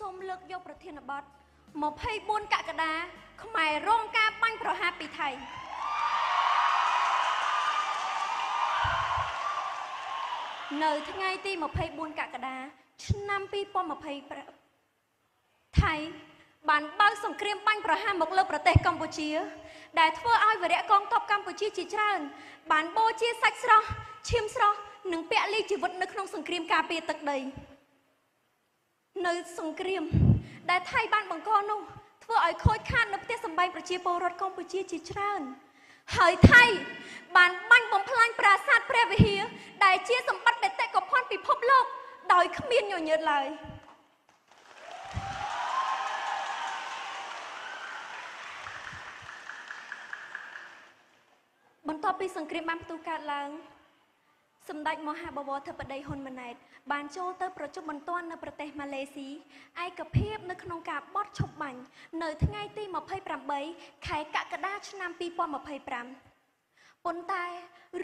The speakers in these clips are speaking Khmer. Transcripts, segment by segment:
សូមលើកយកប្រធានបទ24កក្កដាខ្មែររងការបាញ់ប្រហារពីថៃនៅថ្ងៃទី24កក្កដាឆ្នាំ2025ថៃបានបើកសង្គ្រាមបាញ់ប្រហារមកលើប្រទេសកម្ពុជាដែលធ្វើឲ្យវីរៈកងទ័ពកម្ពុជាជាច្រើនបានបូជាសាច់ស្រស់ឈាមស្រស់និងពលីជីវិតនៅក្នុងសង្គ្រាមការពារទឹកដីនៅសង្គ្រាមដែលថៃបានបង្កនោះធ្វើឲ្យខូចខាតនៅផ្ទះសម្បែងប្រជាពលរដ្ឋកម្ពុជាជាច្រើនហើយថៃបានបាញ់បំផ្លាញប្រាសាទព្រះវិហារដែលជាសម្បត្តិបេតិកភណ្ឌពិភពលោកដោយគ្មានញញើតឡើយបន្ទាប់ពីសង្គ្រាមបានផ្ទុះកើតឡើងសម្ដេចមហាបវរធិបតីហ៊ុនម៉ាណែតបានចូលទៅប្រជុំបន្ទាន់នៅប្រទេសម៉ាឡេស៊ីឯកភាពនៅក្នុងការបោះឈប់បាញ់នៅថ្ងៃទី28ខែកក្កដាឆ្នាំ2025ប៉ុន្តែ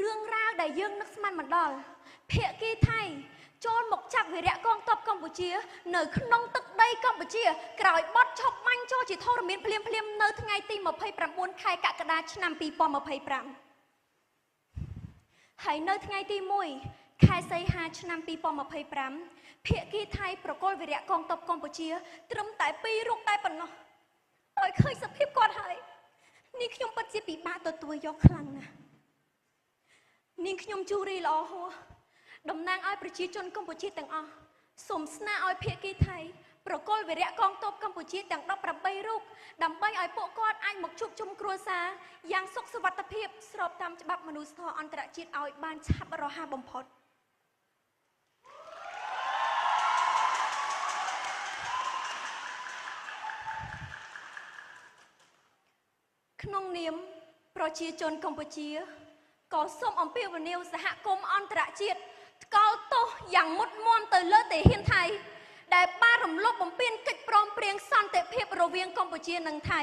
រឿងរ៉ាវដែលយើងនឹកស្មានមិនដល់ភាគីថៃចូលមកចាប់វីរៈកងទ័ពកម្ពុជានៅក្នុងទឹកដីកម្ពុជាក្រោយបោះឈប់បាញ់ចូលជាធរមានភ្លាមនៅថ្ងៃទី29ខែកក្កដាឆ្នាំ2025ហើយនៅថ្ងៃទី1ខែសីហាឆ្នាំ2025ភាគីថៃប្រគល់វីរៈកងទ័ពកម្ពុជាត្រឹមតែ2រូបតែប៉ុណ្ណោះដោយឃើញសភាពគាត់ហើយនាងខ្ញុំពិតជាពិបាកទទួលយកខ្លាំងណាស់នាងខ្ញុំជូរីល្អហួរតំណាងឲ្យប្រជាជនកម្ពុជាទាំងអស់សូមស្នើឲ្យភាគីថៃប្រគល់វីរៈកងទ័ពកម្ពុជាទាំង18រូបដើម្បីឲ្យពួកគាត់អាចមកជួបជុំគ្រួសារយ៉ាងសុខសុវត្ថិភាពស្របតាមច្បាប់មនុស្សធម៌អន្តរជាតិឲ្យបានឆាប់រហ័សបំផុតក្នុងនាមប្រជាជនកម្ពុជាក៏សូមអំពាវនាវសហគមន៍អន្តរជាតិថ្កោលទោសយ៉ាងមុតមាំទៅលើទាហានថៃដែលបានរំលោភបំពានកិច្ចព្រមព្រៀងសន្តិភាពរវាងកម្ពុជានិងថៃ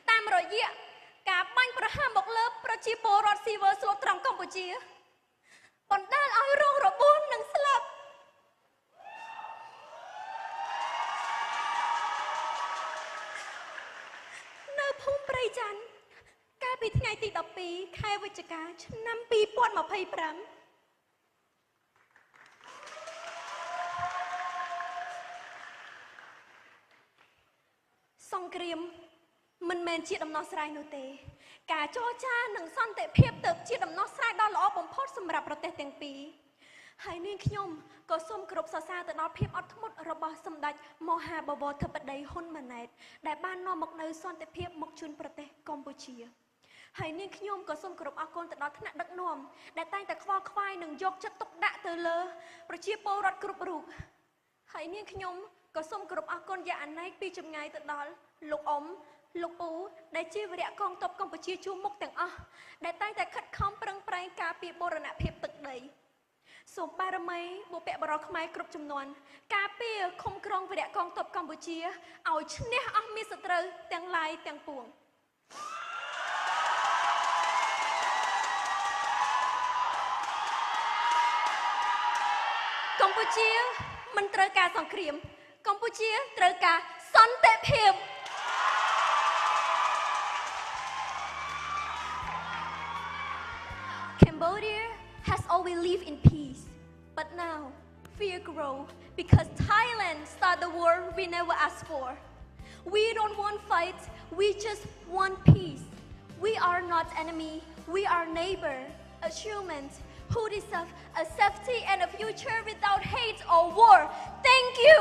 តាមរយៈការបាញ់ប្រហារមកលើប្រជាពលរដ្ឋស៊ីវិលស្លូតត្រង់កម្ពុជាបណ្ដាលឲ្យរងរបួសនិងស្លាប់នៅភូមិព្រៃច័ន្ទកាលពីថ្ងៃទី12ខែវិច្ឆិកាឆ្នាំ2025សង្គ្រាមមិនមែនជាដំណោះស្រាយនោះទេការចរចានិងសន្តិភាពទើបជាដំណោះស្រាយដ៏ល្អបំផុតសម្រាប់ប្រទេសទាំងពីរហើយនាងខ្ញុំក៏សូមគោរពសរសើរទៅដល់ភាពអត់ធ្មត់របស់សម្ដេចមហាបវរធិបតីហ៊ុនម៉ាណែតដែលបាននាំមកនូវសន្តិភាពមកជូនប្រទេសកម្ពុជាហើយនាងខ្ញុំក៏សូមគោរពអរគុណទៅដល់ថ្នាក់ដឹកនាំដែលតែងតែខ្វល់ខ្វាយនិងយកចិត្តទុកដាក់ទៅលើប្រជាពលរដ្ឋគ្រប់រូបហើយនាងខ្ញុំក៏សូមគោរពអរគុណយ៉ាងអនេកពីចម្ងាយទៅដល់លោកអ៊ំលោកពូដែលជាវីរៈកងទ័ពកម្ពុជាជួរមុខទាំងអស់ដែលតែងតែខិតខំប្រឹងប្រែងការពារបូរណភាពទឹកដីសូមបារមីបុព្វបុរសខ្មែរគ្រប់ចំនួនការពារឃុំក្រុងវីរៈកងទ័ពកម្ពុជាឲ្យឈ្នះអស់មាសត្រូវទាំងឡាយទាំងពួងកម្ពុជាមិនត្រូវការសង្គ្រាមកម្ពុជាត្រូវការសន្តិភាព Cambodia has always lived in peace but now fear grows because Thailand started the war we never asked for we don't want fight we just want peace we are not enemy we are neighbor a human who deserve a safety and a future without hate or war thank you